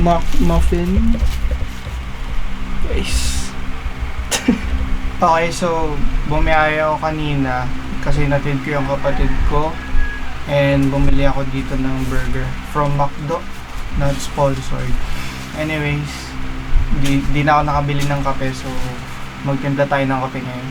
Muffin. Guys. Okay, so bumiyaya ako kanina kasi natid ko yung kapatid ko and bumili ako dito ng burger from McDo, not sponsored. Anyways, di na ako nakabili ng kape, so magtimpla tayo ng kape ngayon.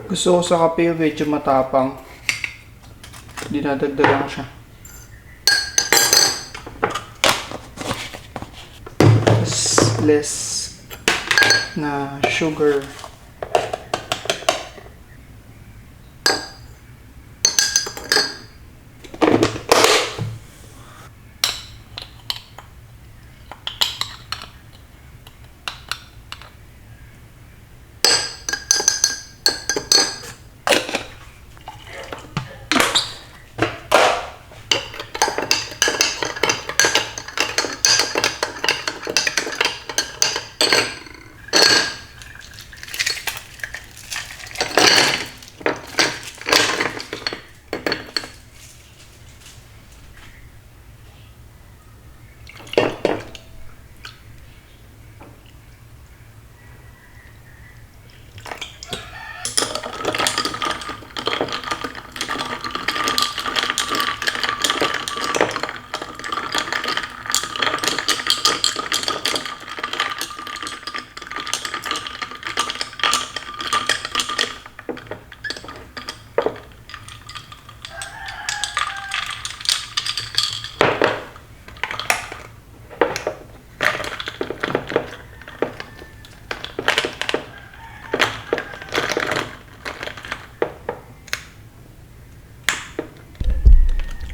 Gusto ko sa kape yung medyo matapang. Dinadagdagan ko siya. Less na sugar.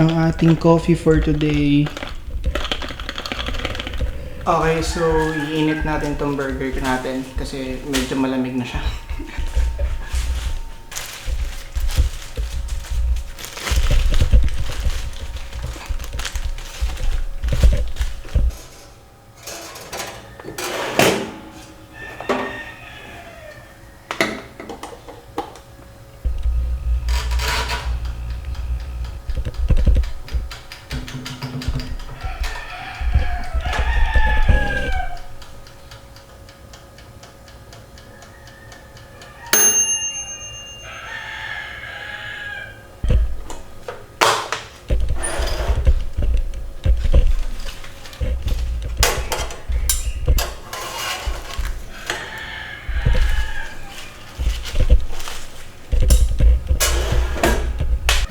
Ang ating coffee for today. Okay, so iinit natin tong burger natin kasi medyo malamig na siya.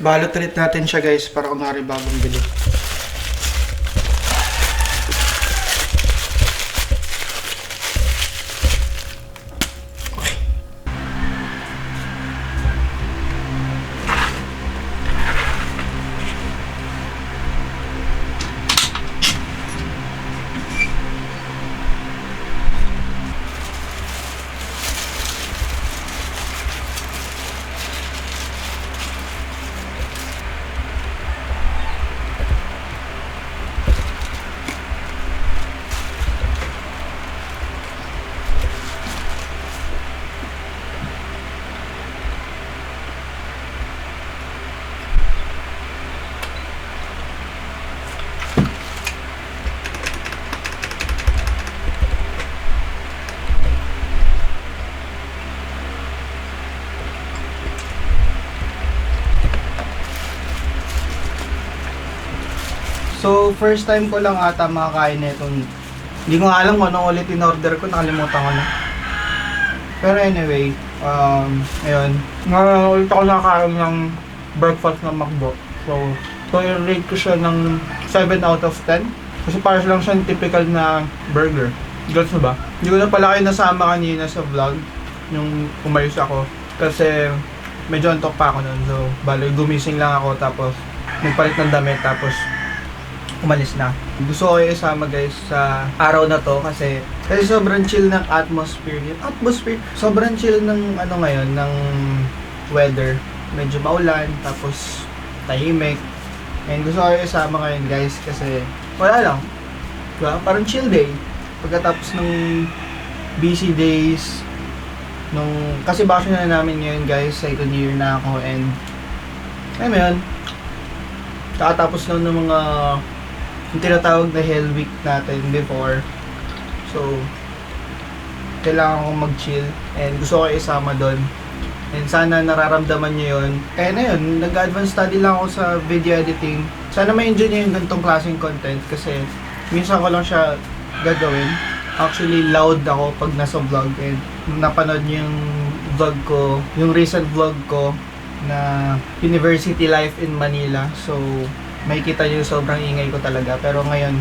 Balot ulit natin siya guys para kunwari bagong bili. So, first time ko lang ata makakain na itong. Hindi ko alam kung anong ulit in order ko, nakalimutan ko na. Pero anyway, ayun. Ulit ako nakakain ng breakfast ng McDo. So i-rate ko siya ng 7 out of 10. Kasi para lang siyang typical na burger. Gets mo ba? Hindi ko na pala kayo nasama kanina sa vlog. Yung umayos ako. Kasi medyo antok pa ako nun. So, bali, gumising lang ako tapos nagpalit ng damit tapos umalis na. Gusto ko kayo isama guys sa araw na to kasi sobrang chill ng atmosphere. Sobrang chill ng ano ngayon, ng weather. Medyo maulan tapos tahimik. And gusto ko kayo isama ngayon guys kasi wala lang. Diba? Parang chill day. Pagkatapos ng busy days, kasi bakasyon na namin ngayon guys, second year na ako and alam mo yun, kakatapos lang ng mga yung tinatawag na Hell Week natin before. So, kailangan kong mag-chill and gusto ko kayo isama doon. And sana nararamdaman nyo yun. And ayun, nag-advance study lang ako sa video editing. Sana may enjoy nyo yung ganitong klaseng content kasi minsan ko lang siya gagawin. Actually, loud ako pag nasa vlog and napanood niyo yung vlog ko, yung recent vlog ko na University Life in Manila. So, makikita niyo sobrang ingay ko talaga. Pero ngayon,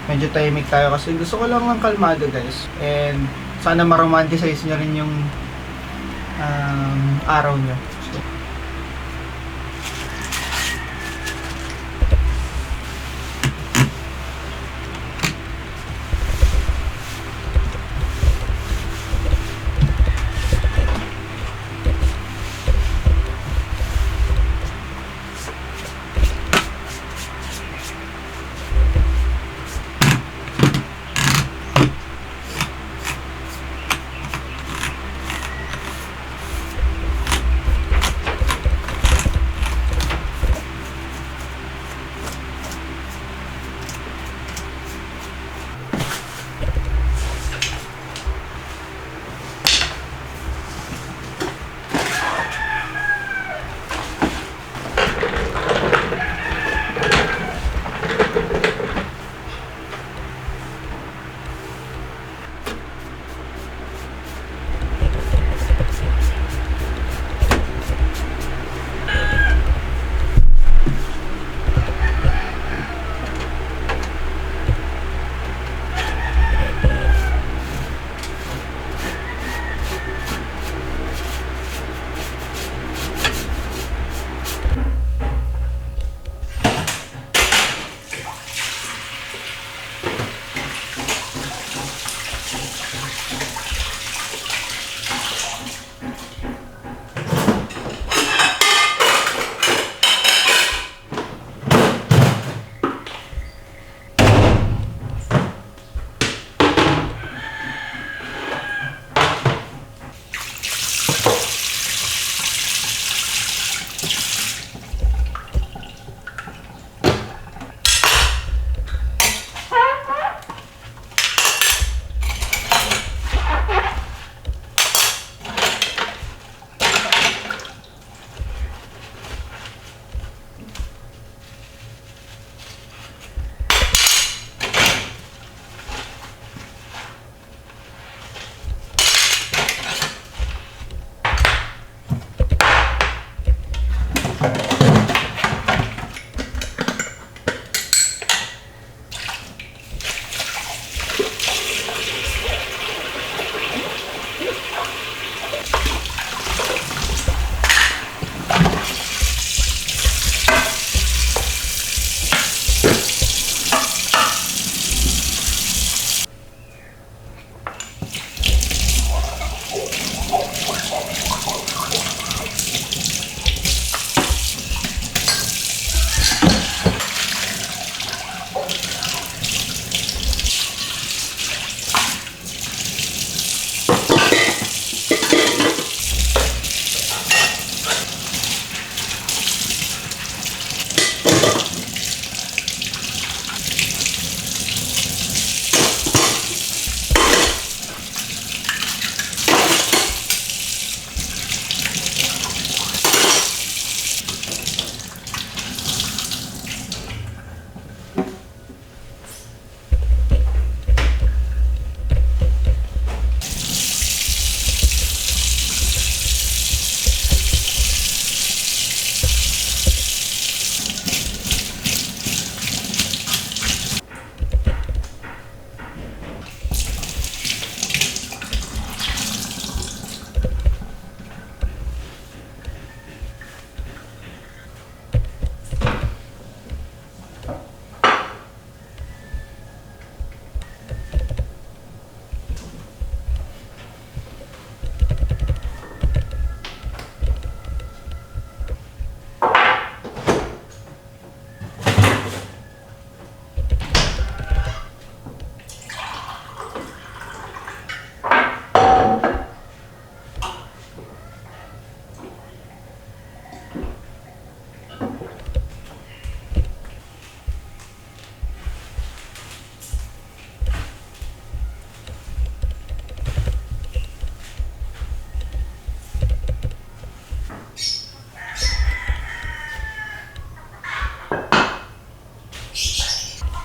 medyo tahimik tayo kasi gusto ko lang ng kalmado guys. And sana maromanticize niyo rin yung araw niyo. So,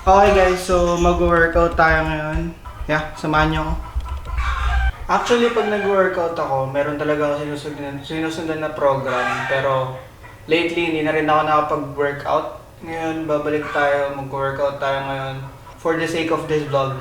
Okay guys, so mag-workout tayo ngayon. Yeah, samahan nyo ako. Actually, pag nag-workout ako, meron talaga ako sinusundan na program. Pero lately, hindi na rin ako nakapag-workout. Ngayon, babalik tayo, mag-workout tayo ngayon. For the sake of this vlog.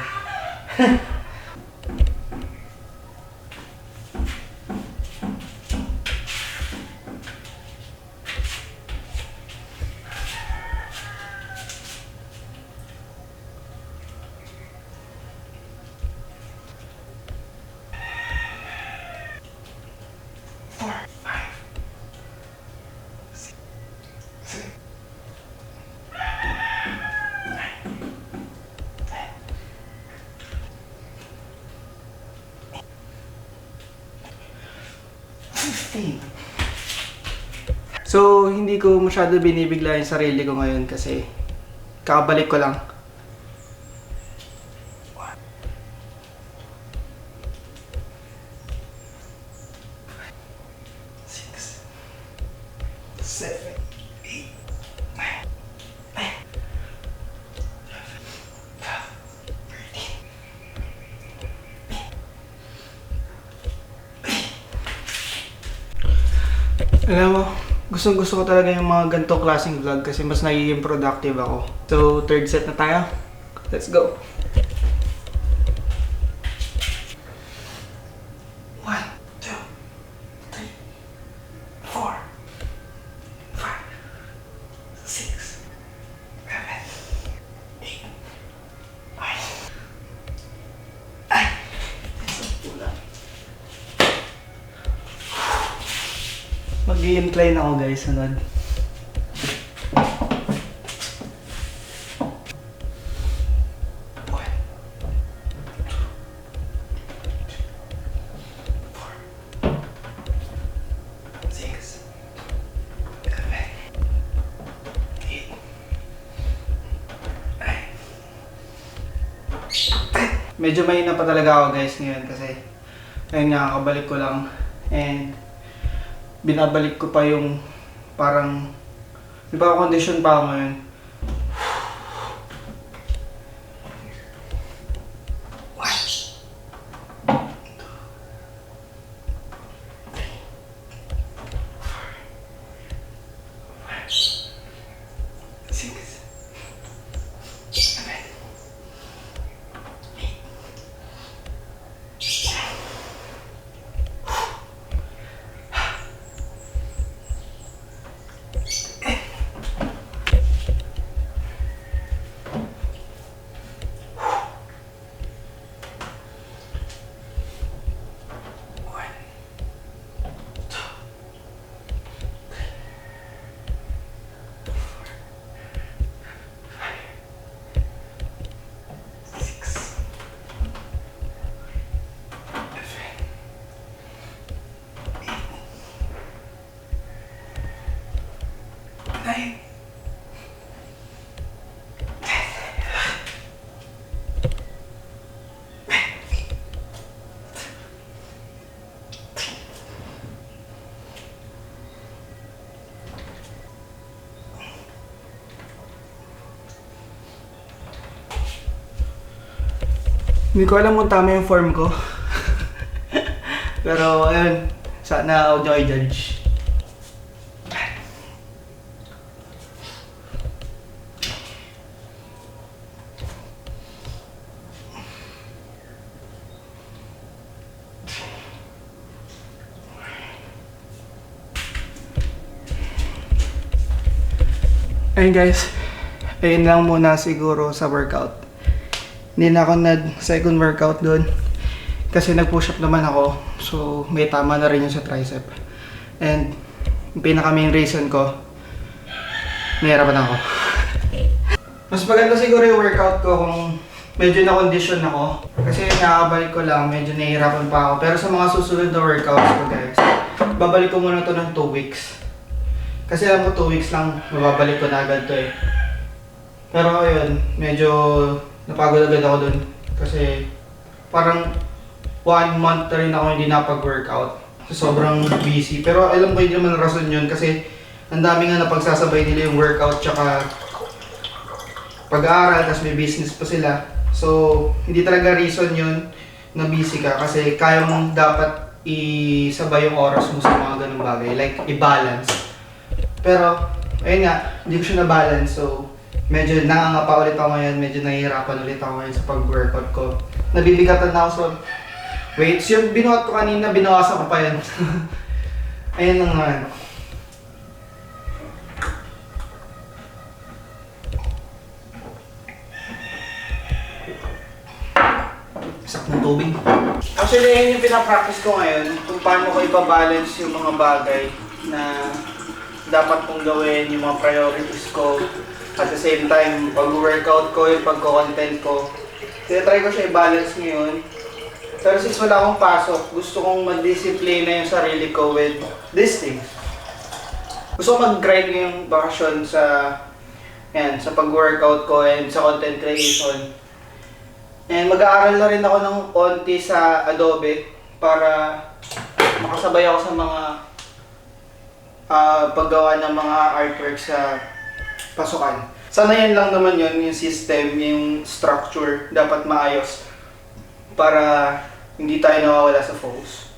So, hindi ko masyado binibigla yung sarili ko ngayon kasi kakabalik ko lang. 6, 7, 8, 9, 10, 11, 12, 13. Alam mo, gustong-gusto ko talaga yung mga ganitong klaseng vlog kasi mas nagiging productive ako. So, third set na tayo. Let's go! 1, 2, 3, 4, 5, 6, 7, 8, 9. Ay! Wala. Mag-i-incline ako guys, sunod. Medyo mahina pa talaga ako guys ngayon kasi ayun nga, kabalik ko lang and binabalik ko pa yung parang di ba condition pa ako ngayon. Hindi ko alam kung tama yung form ko. Pero ayun, sana huwag nyo i-judge. Ayun guys, ayun lang muna siguro sa workout. Hindi na ako nag-second workout doon kasi nag-push up naman ako, so may tama na rin yun sa tricep. And yung pinaka main reason ko, nahihirapan ako. Mas maganda siguro yung workout ko kung medyo na-condition ako kasi nakabalik ko lang, medyo nahihirapan pa ako. Pero sa mga susunod na workouts ko guys, babalik ko muna to ng 2 weeks. Kasi alam ko 2 weeks lang, mababalik ko na agad to eh. Pero ayun, medyo napagod agad ako dun. Kasi parang 1 month na rin ako hindi napag-workout. So, sobrang busy. Pero alam ko hindi naman rason yun kasi ang dami nga napagsasabay nila yung workout tsaka pag-aaral, tapos may business pa sila. So, hindi talaga reason yun na busy ka kasi kaya mong dapat isabay yung oras mo sa mga ganung bagay, like i-balance. Pero, ayun nga, hindi ko siya na-balance. So, medyo nangangapa ulit ako ngayon, medyo nahihirapan ulit ako ngayon sa pag-workout ko. Nabibigatan na ako sa weights. Yung binuhat ko kanina, binawasan ko pa yun. Ayun na naman. Isak ng tubig. Actually, yun yung pinapractice ko ngayon, kung paano ko ipabalance yung mga bagay na dapat kong gawin, yung mga priorities ko. At the same time, pag-workout ko, yung pagko-content ko. Try ko siya i-balance ngayon. Pero since wala akong pasok, gusto kong mag-disiplina yung sarili ko with these things. Gusto kong mag-grind yung bakasyon sa pag-workout ko and sa content creation. And mag-aaral na rin ako ng konti sa Adobe para makasabay ako sa mga paggawa ng mga artwork sa pasukan. Sana yan lang naman yun, yung system, yung structure, dapat maayos para hindi tayo nawawala sa focus.